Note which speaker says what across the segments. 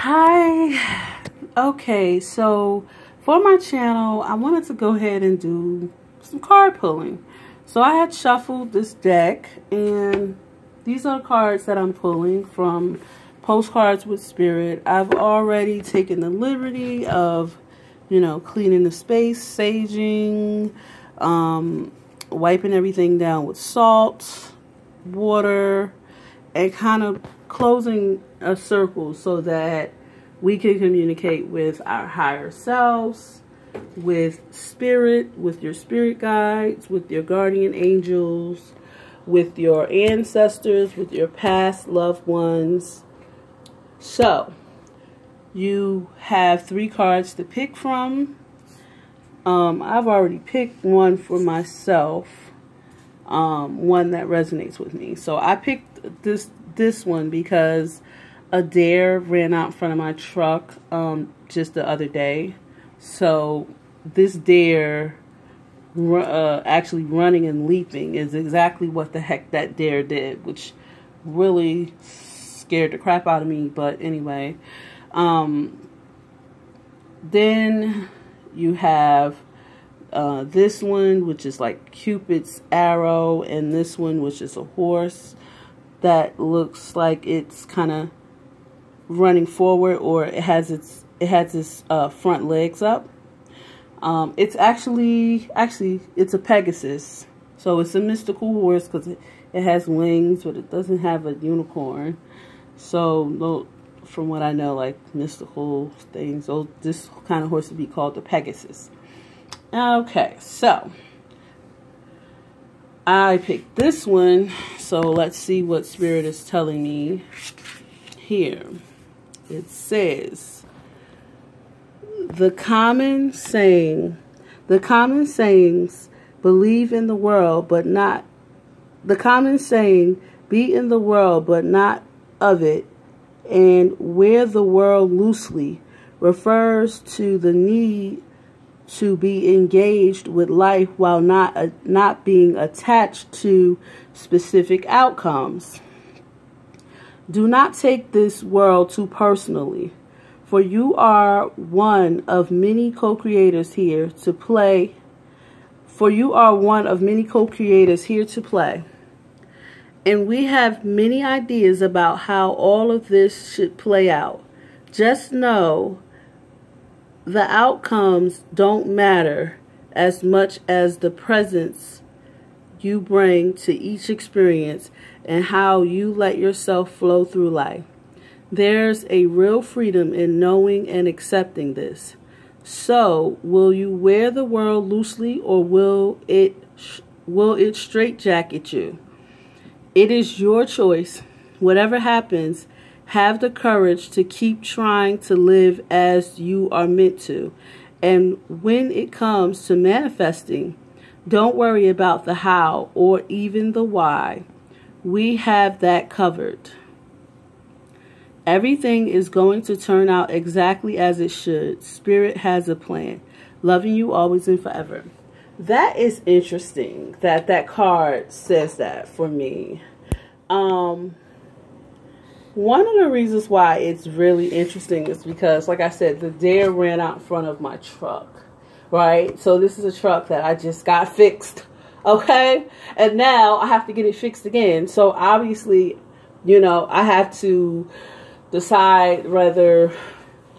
Speaker 1: Hi. Okay, so for my channel, I wanted to go ahead and do some card pulling. So I had shuffled this deck, and these are the cards that I'm pulling from Postcards with Spirit. I've already taken the liberty of, cleaning the space, saging, wiping everything down with salt, water, and kind of closing a circle so that we can communicate with our higher selves, with spirit, with your spirit guides, with your guardian angels, with your ancestors, with your past loved ones. So you have 3 cards to pick from. I've already picked one for myself, one that resonates with me. So I picked this one because a dare ran out in front of my truck just the other day. So this dare, actually running and leaping, is exactly what the heck that dare did, which really scared the crap out of me. But anyway, then you have this one, which is like Cupid's arrow, and this one, which is a horse that looks like it's kind of running forward, or it has its front legs up. It's actually it's a Pegasus, so it's a mystical horse because it has wings, but it doesn't have a unicorn. So from what I know, like mystical things, so this kind of horse would be called the Pegasus. Okay, so I picked this one, so let's see what Spirit is telling me here. It says, the common sayings believe in the world, but not, the common saying, be in the world, but not of it, and wear the world loosely, refers to the need to be engaged with life while not being attached to specific outcomes. Do not take this world too personally, for you are one of many co-creators here to play. And we have many ideas about how all of this should play out. Just know the outcomes don't matter as much as the presence you bring to each experience and how you let yourself flow through life. There's a real freedom in knowing and accepting this. So, will you wear the world loosely, or will it straitjacket you? It is your choice. Whatever happens, have the courage to keep trying to live as you are meant to. And when it comes to manifesting, don't worry about the how or even the why. We have that covered. Everything is going to turn out exactly as it should. Spirit has a plan. Loving you always and forever. That is interesting that card says that for me. One of the reasons why it's really interesting is because, like I said, the dare ran out in front of my truck, right? So this is a truck that I just got fixed, okay? And now I have to get it fixed again. So obviously, I have to decide whether,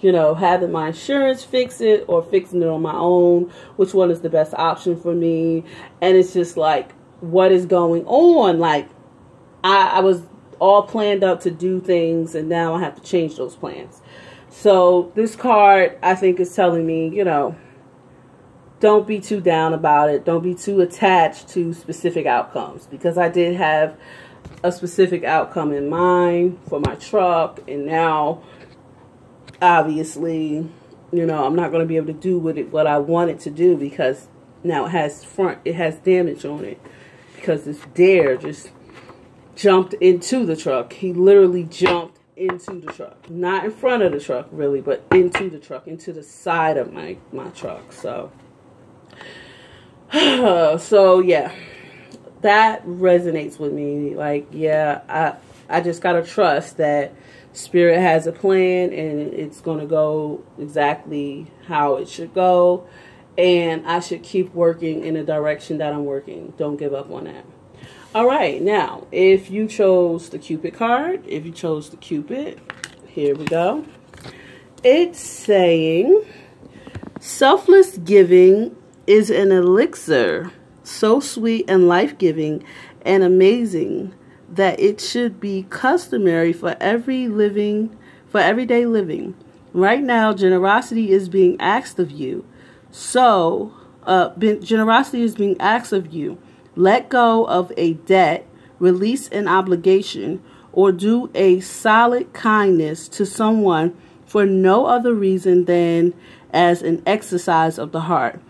Speaker 1: having my insurance fix it or fixing it on my own, which one is the best option for me. And it's just like, what is going on? Like, I was all planned up to do things, and now I have to change those plans. So this card, I think, is telling me, don't be too down about it. Don't be too attached to specific outcomes, because I did have a specific outcome in mind for my truck, and now obviously, I'm not going to be able to do with it what I wanted to do, because now it has damage on it, because this dare just jumped into the truck. He literally jumped into the truck, not in front of the truck really, but into the truck, into the side of my truck. So yeah, that resonates with me. Like, yeah, I just gotta trust that Spirit has a plan and it's going to go exactly how it should go. And I should keep working in the direction that I'm working. Don't give up on that. All right. Now, if you chose the Cupid card, if you chose the Cupid, here we go. It's saying, selfless giving is an elixir so sweet and life-giving and amazing that it should be customary for everyday living. Right now, generosity is being asked of you. Generosity is being asked of you. Let go of a debt, release an obligation, or do a solid kindness to someone for no other reason than as an exercise of the heart.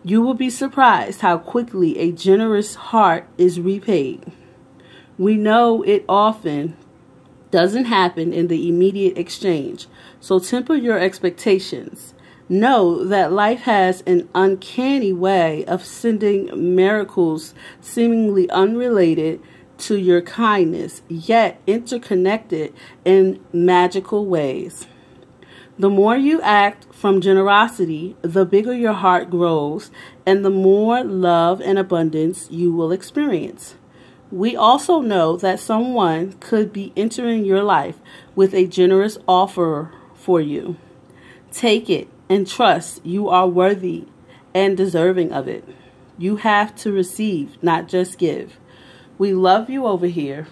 Speaker 1: You will be surprised how quickly a generous heart is repaid. We know it often doesn't happen in the immediate exchange, so temper your expectations. Know that life has an uncanny way of sending miracles seemingly unrelated to your kindness, yet interconnected in magical ways. The more you act from generosity, the bigger your heart grows, and the more love and abundance you will experience. We also know that someone could be entering your life with a generous offer for you. Take it and trust you are worthy and deserving of it. You have to receive, not just give. We love you over here.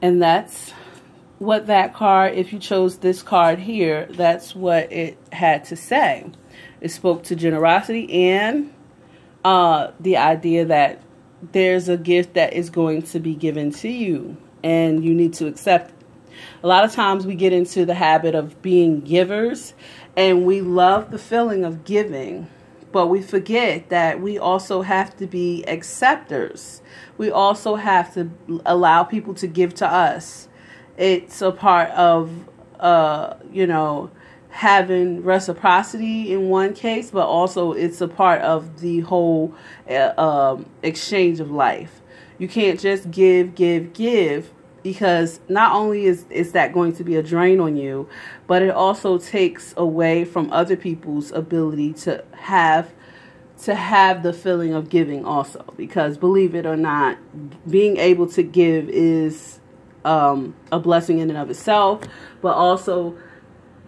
Speaker 1: And that's what that card, if you chose this card here, that's what it had to say. It spoke to generosity and the idea that there's a gift that is going to be given to you and you need to accept it. A lot of times we get into the habit of being givers and we love the feeling of giving, but we forget that we also have to be acceptors. We also have to allow people to give to us. It's a part of, having reciprocity in one case, but also it's a part of the whole exchange of life. You can't just give, because not only is that going to be a drain on you, but it also takes away from other people's ability to have the feeling of giving also. Because believe it or not, being able to give is a blessing in and of itself, but also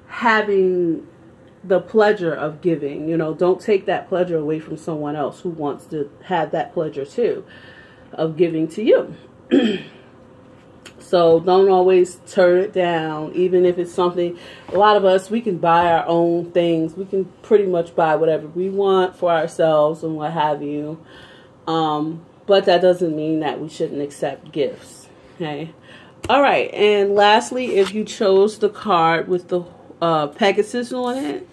Speaker 1: having the pleasure of giving. Don't take that pleasure away from someone else who wants to have that pleasure too of giving to you. So don't always turn it down, even if it's something. A lot of us, we can buy our own things. We can pretty much buy whatever we want for ourselves and what have you. But that doesn't mean that we shouldn't accept gifts. Okay. All right. And lastly, if you chose the card with the Pegasus on it,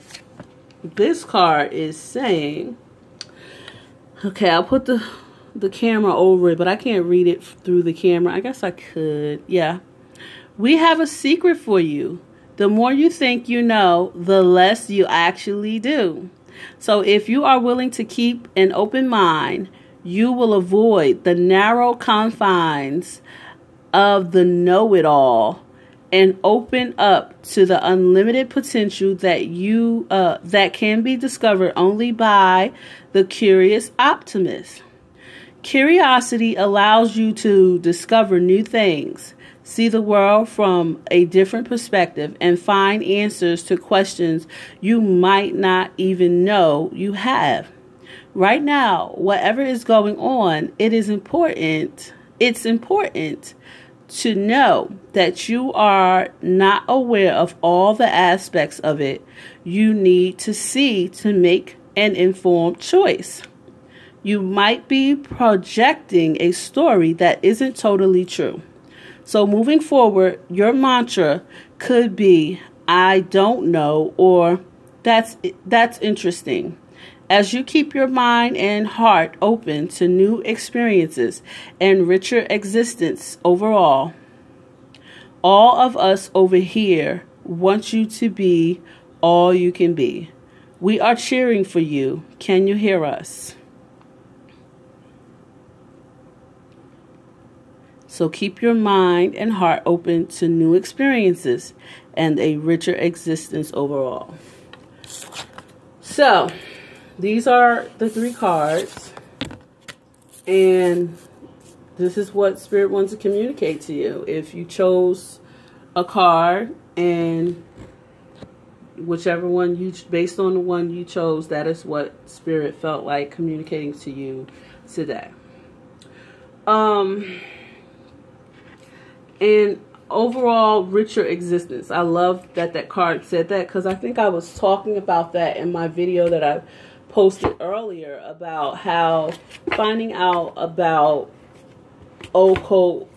Speaker 1: this card is saying, okay, I'll put the camera over it, but I can't read it through the camera. I guess I could. Yeah. We have a secret for you. The more you think you know, the less you actually do. So if you are willing to keep an open mind, you will avoid the narrow confines of the know-it-all and open up to the unlimited potential that can be discovered only by the curious optimist. Curiosity allows you to discover new things, see the world from a different perspective, and find answers to questions you might not even know you have. Right now, whatever is going on, it's important to know that you are not aware of all the aspects of it you need to see to make an informed choice. You might be projecting a story that isn't totally true. So moving forward, your mantra could be, I don't know, or that's interesting. As you keep your mind and heart open to new experiences and richer existence overall, all of us over here want you to be all you can be. We are cheering for you. Can you hear us? So keep your mind and heart open to new experiences and a richer existence overall. So these are the 3 cards, and this is what Spirit wants to communicate to you. If you chose a card, and whichever one you, based on the one you chose, that is what Spirit felt like communicating to you today. And overall, richer existence. I love that that card said that, because I think I was talking about that in my video that I posted earlier about how finding out about occult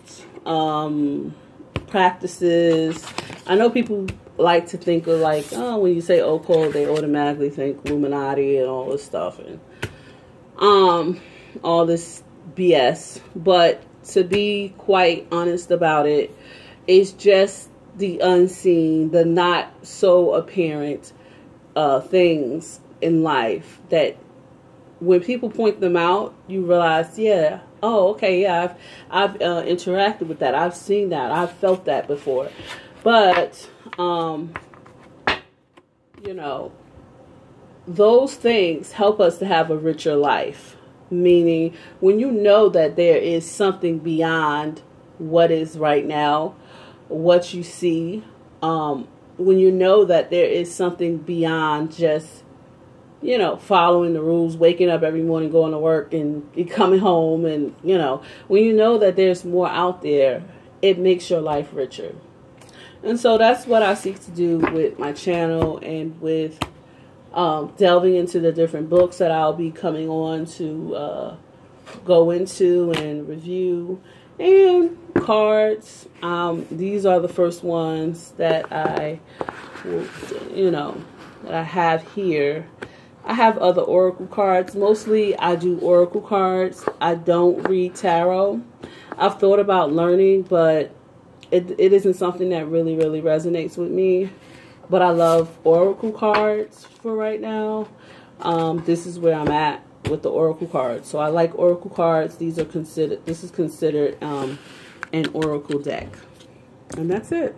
Speaker 1: practices. I know people like to think of, like, oh, when you say occult, they automatically think Illuminati and all this stuff and all this BS. But to be quite honest about it, it's just the unseen, the not so apparent things in life that when people point them out, you realize, yeah, oh, okay, yeah, I've interacted with that. I've seen that. I've felt that before. But, you know, those things help us to have a richer life. Meaning, when you know that there is something beyond what is right now, what you see, when you know that there is something beyond just, you know, following the rules, waking up every morning, going to work, and coming home, and, you know, when you know that there's more out there, it makes your life richer. And so that's what I seek to do with my channel, and with delving into the different books that I'll be coming on to go into and review, and cards. These are the first ones that I, you know, that I have here. I have other oracle cards. Mostly I do oracle cards. I don't read tarot. I've thought about learning, but it isn't something that really resonates with me. But I love oracle cards for right now. This is where I'm at with the oracle cards. So I like oracle cards. This is considered an oracle deck. And that's it.